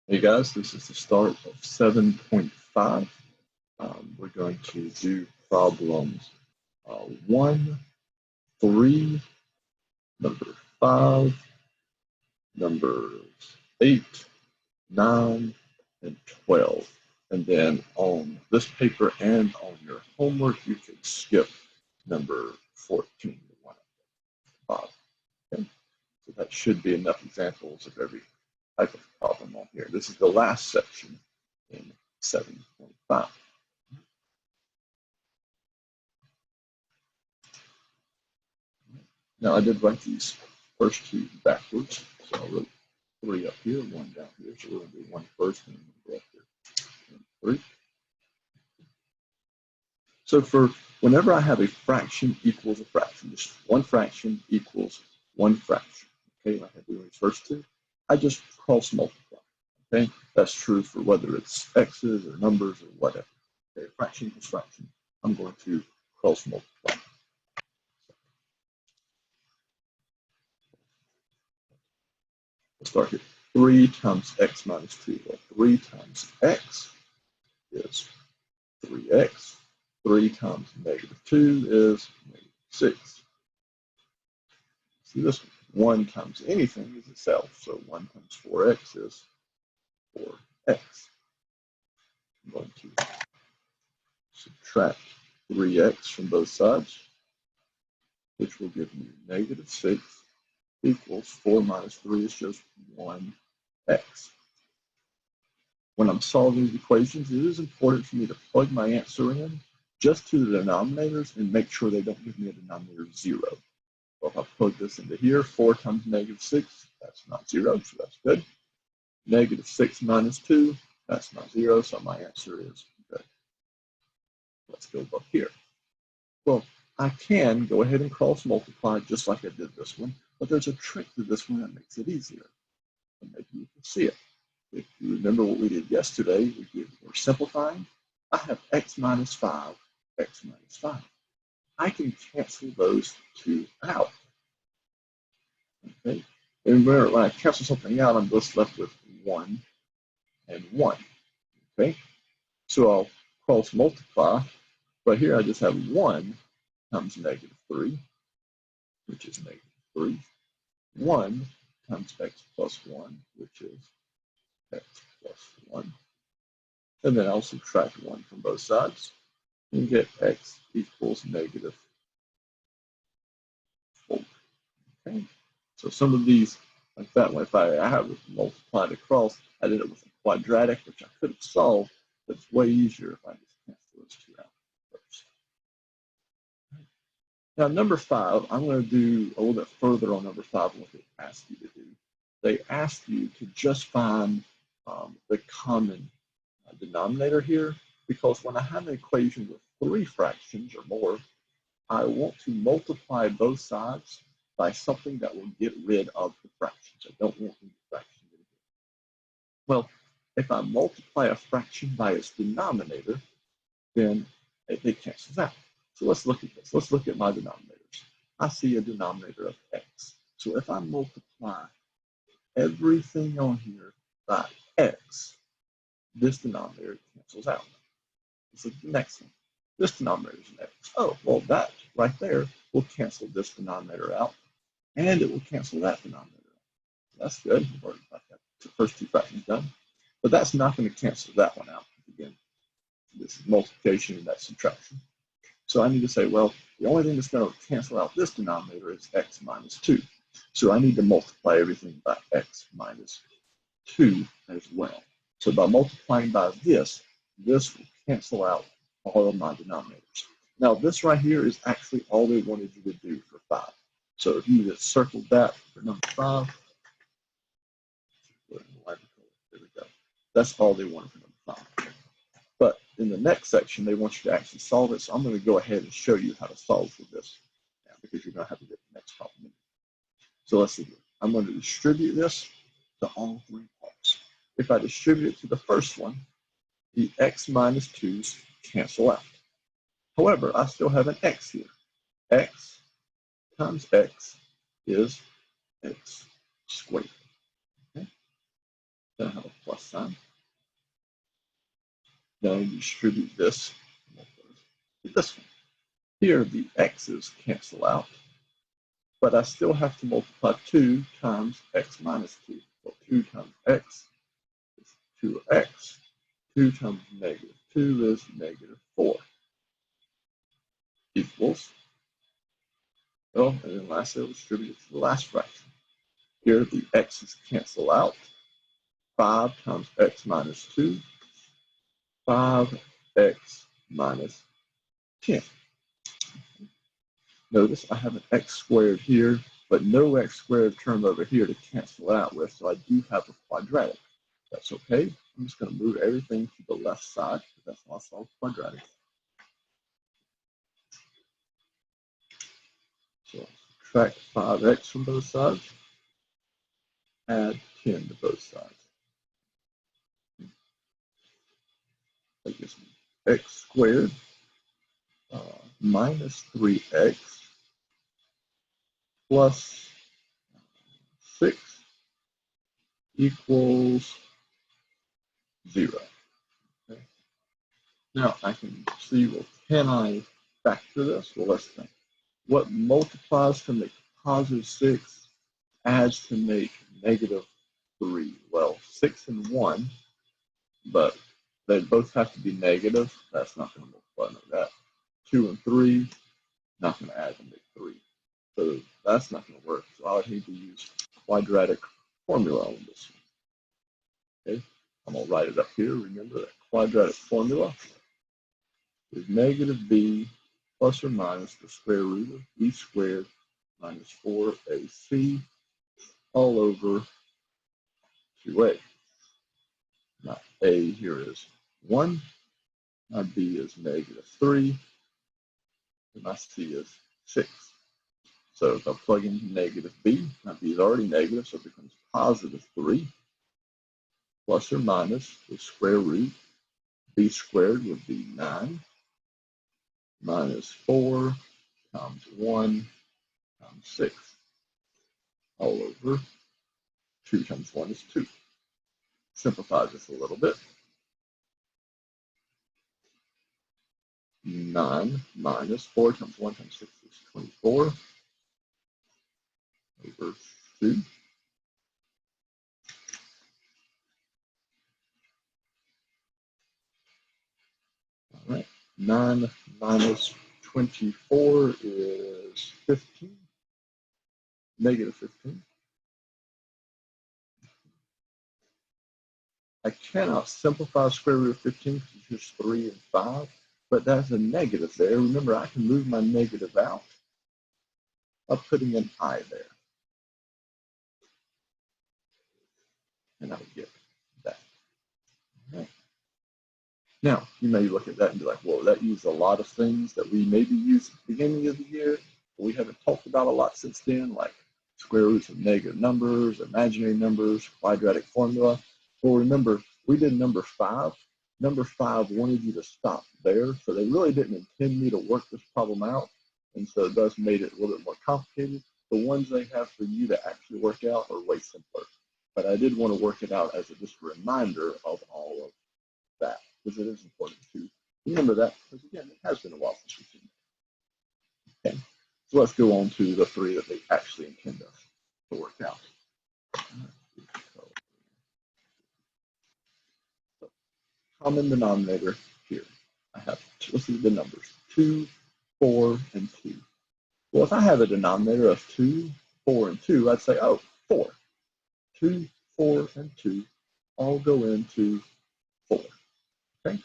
Hey guys, this is the start of 7.5. We're going to do problems 1, 3, number 5, numbers 8, 9, and 12. And then on this paper and on your homework, you can skip number 14, the one at the bottom. Okay? So that should be enough examples of every type of problem on here. This is the last section in 7.5. Now I did write these first two backwards, so I wrote 3 up here, 1 down here. So we're going to do 1 first and then we'll go up here. 3. So for whenever I have a fraction equals a fraction, just one fraction equals one fraction. Okay, like I do in these first two, I just cross multiply. Okay, that's true for whether it's x's or numbers or whatever. Okay, fraction equals fraction. I'm going to cross multiply. Let's start here. 3 times x minus 2. Well, 3 times x is 3x. 3 times negative 2 is negative 6. See this one? 1 times anything is itself. So 1 times 4x is 4x. I'm going to subtract 3x from both sides, which will give me negative 6 equals 4 minus 3 is just 1x. When I'm solving these equations, it is important for me to plug my answer in just to the denominators and make sure they don't give me a denominator of 0. So if I plug this into here, 4 times negative 6, that's not 0, so that's good. Negative 6 minus 2, that's not 0, so my answer is good. Let's go up here. Well, I can go ahead and cross multiply just like I did this one, but there's a trick to this one that makes it easier. And maybe you can see it. If you remember what we did yesterday, we're simplifying. I have x minus 5, x minus 5. I can cancel those two out. Okay? And when I cancel something out, I'm just left with 1 and 1. Okay? So I'll cross multiply. But here I just have 1 times negative 3, which is negative 3. 1 times x plus 1, which is x plus 1. And then I'll subtract 1 from both sides and get x equals negative 4. Okay? So some of these, like that one, if I have it multiplied across, I did it with a quadratic, which I could have solved, but it's way easier if I just cancel those two out first. Now, number 5, I'm going to do a little bit further on number 5 than what they asked you to do. They asked you to just find the common denominator here, because when I have an equation with 3 fractions or more, I want to multiply both sides by something that will get rid of the fractions. I don't want any fractions in here. Well, if I multiply a fraction by its denominator, then it cancels out. So let's look at this. Let's look at my denominators. I see a denominator of x. So if I multiply everything on here by x, this denominator cancels out. Let's look at the next one. This denominator is an x. Oh, well, that right there will cancel this denominator out, and it will cancel that denominator out. That's good. We've already got that. The first two fractions done. But that's not going to cancel that one out. Again, this is multiplication and that's subtraction. So I need to say, well, the only thing that's going to cancel out this denominator is x minus 2. So I need to multiply everything by x minus 2 as well. So by multiplying by this will cancel out all of my denominators. Now this right here is actually all they wanted you to do for 5. So if you just circled that for number 5, there we go. That's all they wanted for number 5. But in the next section, they want you to actually solve it. So I'm going to go ahead and show you how to solve for this now, because you're going to have to get the next problem. So let's see. I'm going to distribute this to all 3 parts. If I distribute it to the first one, the x minus 2's cancel out. However, I still have an x here. X times x is x squared. Okay? Then I have a plus sign. Now you distribute this to this one. Here, the x's cancel out, but I still have to multiply 2 times x minus 2. Well, 2 times x is 2x. 2 times negative 2 is negative 4. Equals, well, and then lastly, I'll distribute it to the last fraction. Here, the x's cancel out. 5 times x minus 2, 5x minus 10. Notice I have an x squared here, but no x squared term over here to cancel it out with, so I do have a quadratic. That's okay. I'm just going to move everything to the left side, because that's how I solve quadratic. So subtract 5x from both sides, add 10 to both sides. That gives me x squared minus 3x plus 6 equals 0. Okay. Now I can see, well, can I factor this? Well, let's think. What multiplies to make positive 6 adds to make negative 3? Well, 6 and 1, but they both have to be negative. That's not going to multiply like that. 2 and 3, not going to add to make 3. So that's not going to work. So I would need to use quadratic formula on this one. Okay, I'm going to write it up here. Remember that quadratic formula is negative b plus or minus the square root of b squared minus 4ac all over 2a. Now a here is 1, my b is negative 3, and my c is 6. So if I plug in negative b, my b is already negative, so it becomes positive 3 plus or minus the square root. B squared would be 9 minus 4 times 1 times 6 all over 2 times 1 is 2. Simplify this a little bit. 9 minus 4 times 1 times 6 is 24 over 2. All right. 9 minus 24 is 15, negative 15. I cannot simplify square root of 15 because it's just 3 and 5, but that's a negative there. Remember, I can move my negative out by putting an I there. And I would get that. Right. Now, you may look at that and be like, well, that used a lot of things that we maybe used at the beginning of the year, but we haven't talked about a lot since then, like square roots of negative numbers, imaginary numbers, quadratic formula. Well, remember, we did number 5. Number 5 wanted you to stop there, so they really didn't intend me to work this problem out, and so it does made it a little bit more complicated. The ones they have for you to actually work out are way simpler, but I did want to work it out as just a reminder of all of that, because it is important to remember that, because again, it has been a while since we've seen it. Okay, so let's go on to the 3 that they actually intend us to work out. So, common denominator here. I have, let's see the numbers, 2, 4, and 2. Well, if I have a denominator of 2, 4, and 2, I'd say, oh, 4. 2, 4, and 2 all go into 4. Okay?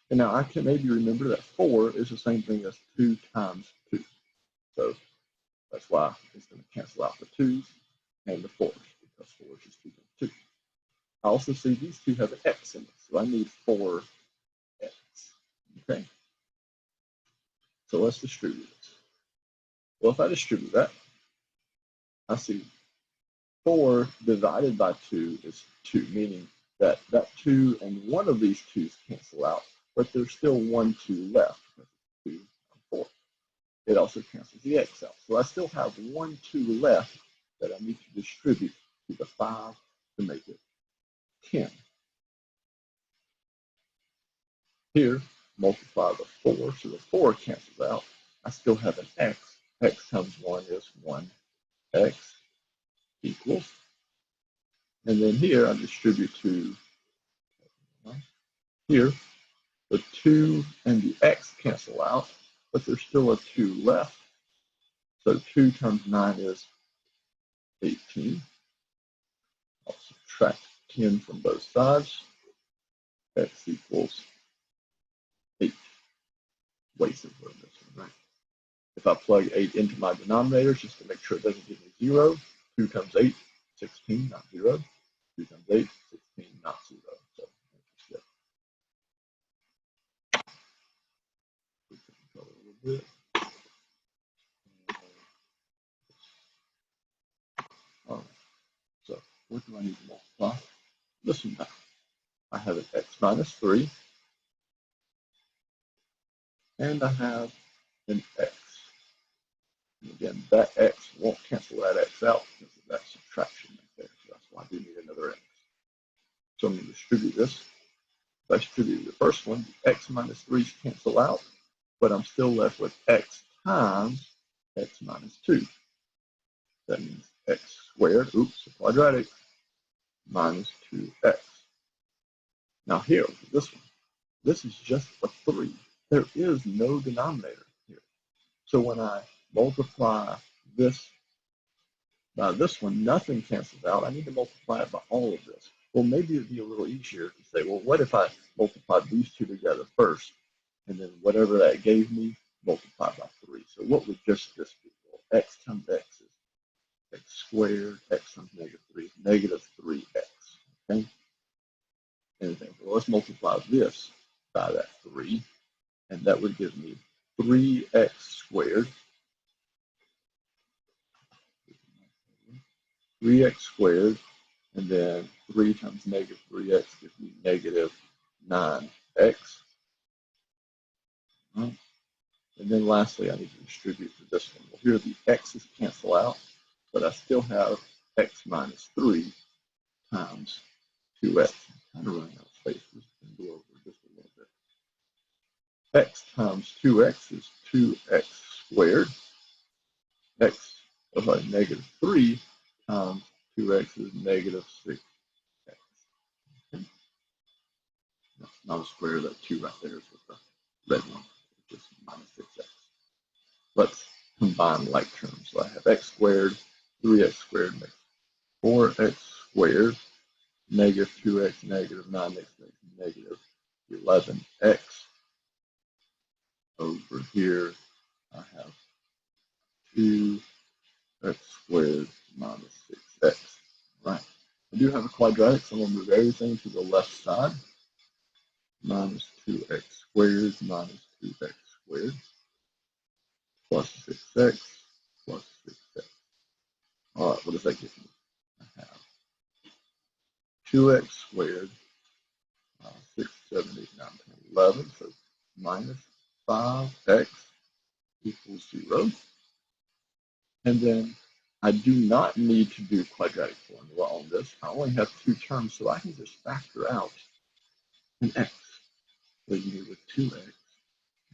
And now I can maybe remember that 4 is the same thing as 2 times 2. So that's why it's going to cancel out the 2's and the 4's, because 4 is just 2 times 2. I also see these two have an x in it, so I need 4x. Okay? So let's distribute it. Well, if I distribute that, I see 4 divided by 2 is 2, meaning that 2 and one of these 2's cancel out, but there's still 1 2 left. 2 and 4. It also cancels the x out. So I still have 1 2 left that I need to distribute to the 5 to make it 10. Here, multiply the 4, so the 4 cancels out. I still have an x. X times 1 is 1x equals. And then here, I distribute 2. Here, the 2 and the x cancel out, but there's still a 2 left. So 2 times 9 is 18. I'll subtract 10 from both sides. X equals 8. Ways of doing this one, right? If I plug 8 into my denominator, just to make sure it doesn't give me 0, 2 times 8, 16, not 0. 2 times 8, 16, not 0. So a little bit. All right. So what do I need to multiply? This one now. I have an x minus 3, and I have an x. And again, that x won't cancel that x out because of that subtraction right there. So that's why I do need another x. So I'm going to distribute this. If I distribute the first one, the x minus 3's cancel out, but I'm still left with x times x minus 2. That means x squared, oops, a quadratic, minus 2x. Now here, this one, this is just a 3. There is no denominator here. So when I multiply this by this one, nothing cancels out. I need to multiply it by all of this. Well, maybe it'd be a little easier to say, well, what if I multiplied these two together first, and then whatever that gave me, multiply by 3. So what would just this be? Well, x times x is x squared, x times negative 3 is negative 3x, okay? Anything. Well, let's multiply this by that 3, and that would give me 3x squared. 3x squared, and then 3 times negative 3x gives me negative 9x. Right. And then lastly, I need to distribute to this one. Well, here the x's cancel out, but I still have x minus 3 times 2x. I'm kind of running out of space. Just go over just a little bit. X times 2x is 2x squared. Negative 3 times 2x is negative 6x. Okay. Not a square, that 2 right there is with the red one, just minus 6x. Let's combine like terms. So I have x squared, 3x squared makes 4x squared, negative 2x, negative 9x makes negative 11x. Over here, I have 2x squared minus 6x. Right. I do have a quadratic, so I'm going to move everything to the left side. Minus 2x squared minus 2x squared plus 6x plus 6x. All right, what does that give me? I have 2x squared, 6, 7, 8, 9, 10, 11, so minus 5x equals 0. And then I do not need to do quadratic formula on this. I only have 2 terms, so I can just factor out an x. So you do with 2x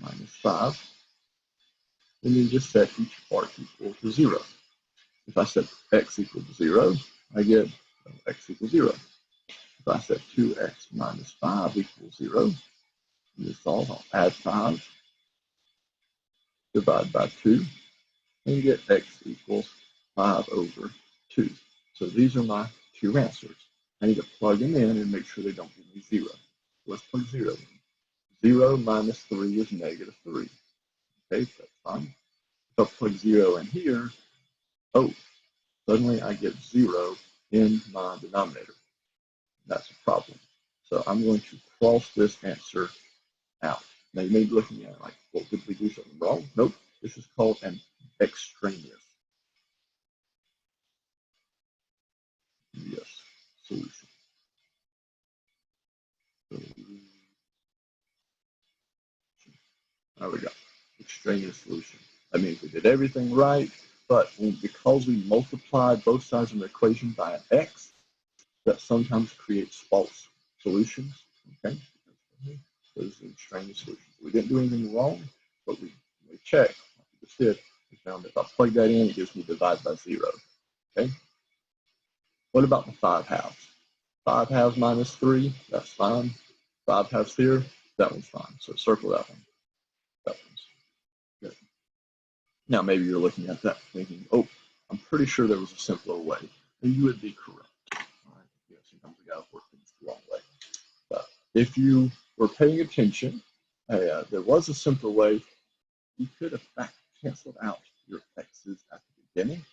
minus 5, and then just set each part equal to 0. If I set x equal to 0, I get x equals 0. If I set 2x minus 5 equals 0, and to solve, I'll add 5, divide by 2, and get x equals 5 over 2. So these are my 2 answers. I need to plug them in and make sure they don't give me 0. Let's plug 0 in. 0 minus 3 is negative 3. Okay, so that's fine. If I plug 0 in here, oh, suddenly I get 0 in my denominator. That's a problem. So I'm going to cross this answer out. Now you may be looking at it like, well, did we do something wrong? Nope. This is called an extraneous solution. There we go. Extraneous solution. That means we did everything right, but because we multiplied both sides of the equation by an x, that sometimes creates false solutions. Okay, those are extraneous solutions. We didn't do anything wrong, but we checked, like we just did. We found that if I plug that in, it gives me divide by 0. Okay. What about the 5 halves? 5 halves minus 3, that's fine. 5 halves here, that one's fine. So circle that one. That one's good. Now maybe you're looking at that thinking, oh, I'm pretty sure there was a simpler way. And you would be correct. All right. You know, sometimes we gotta work things the wrong way. But if you were paying attention, there was a simpler way. You could have canceled out your x's at the beginning.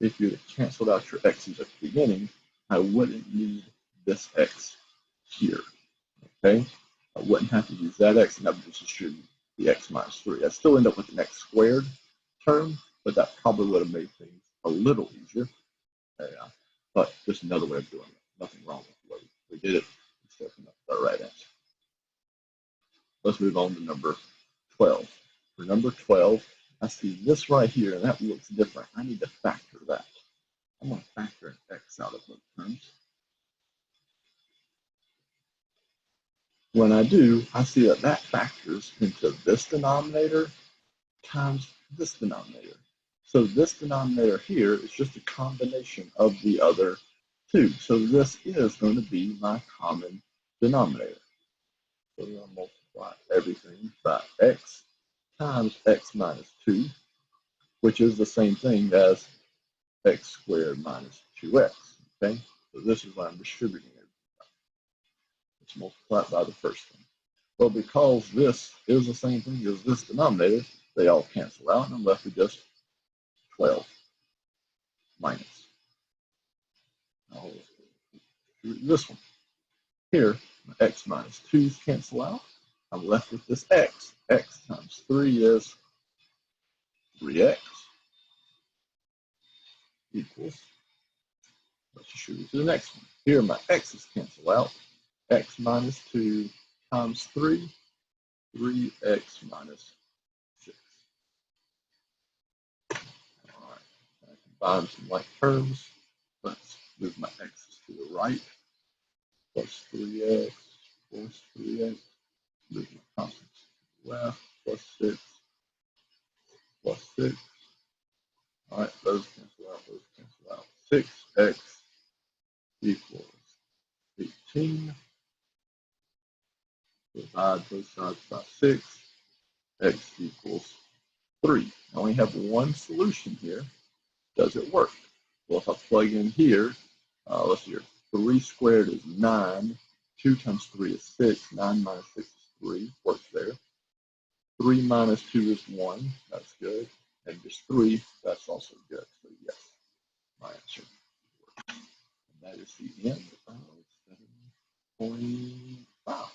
If you had canceled out your x's at the beginning, I wouldn't need this x here. Okay, I wouldn't have to use that x and I would just distribute the x minus 3. I'd still end up with an x squared term, but that probably would have made things a little easier. But just another way of doing it. Nothing wrong with the way we did it. It's definitely the right answer. Let's move on to number 12. For number 12, I see this right here, and that looks different. I need to factor that. I'm going to factor an x out of those terms. When I do, I see that that factors into this denominator times this denominator. So this denominator here is just a combination of the other two. So this is going to be my common denominator. So we're going to multiply everything by x times x minus 2, which is the same thing as x squared minus 2x. Okay, so this is what I'm distributing it. Let's multiply it by the first one. Well, because this is the same thing as this denominator, they all cancel out, and I'm left with just 12 minus. I'll do this one. Here, my x minus 2's cancel out. I'm left with this x. X times 3 is 3x equals, let's distribute to the next one. Here, my x's cancel out. X minus 2 times 3, 3x minus 6. All right, I combine some like terms. Let's move my x's to the right. Plus 3x, plus 3x. Move my constants to the left. Plus 6, plus 6. All right, those cancel out, those cancel out. 6x equals 18. Divide both sides by 6. X equals 3. I only have one solution here. Does it work? Well, if I plug in here, let's see here. 3 squared is 9. 2 times 3 is 6. 9 minus 6 is 3. Works there. 3 minus 2 is 1. That's good. And just 3, that's also good. So yes, my answer works. And that is the end of 7.5.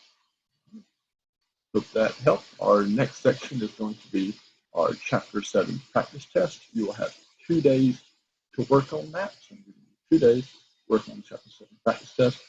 Hope that helped. Our next section is going to be our Chapter 7 practice test. You will have 2 days to work on that. So I'm giving you 2 days to work on Chapter 7 practice test.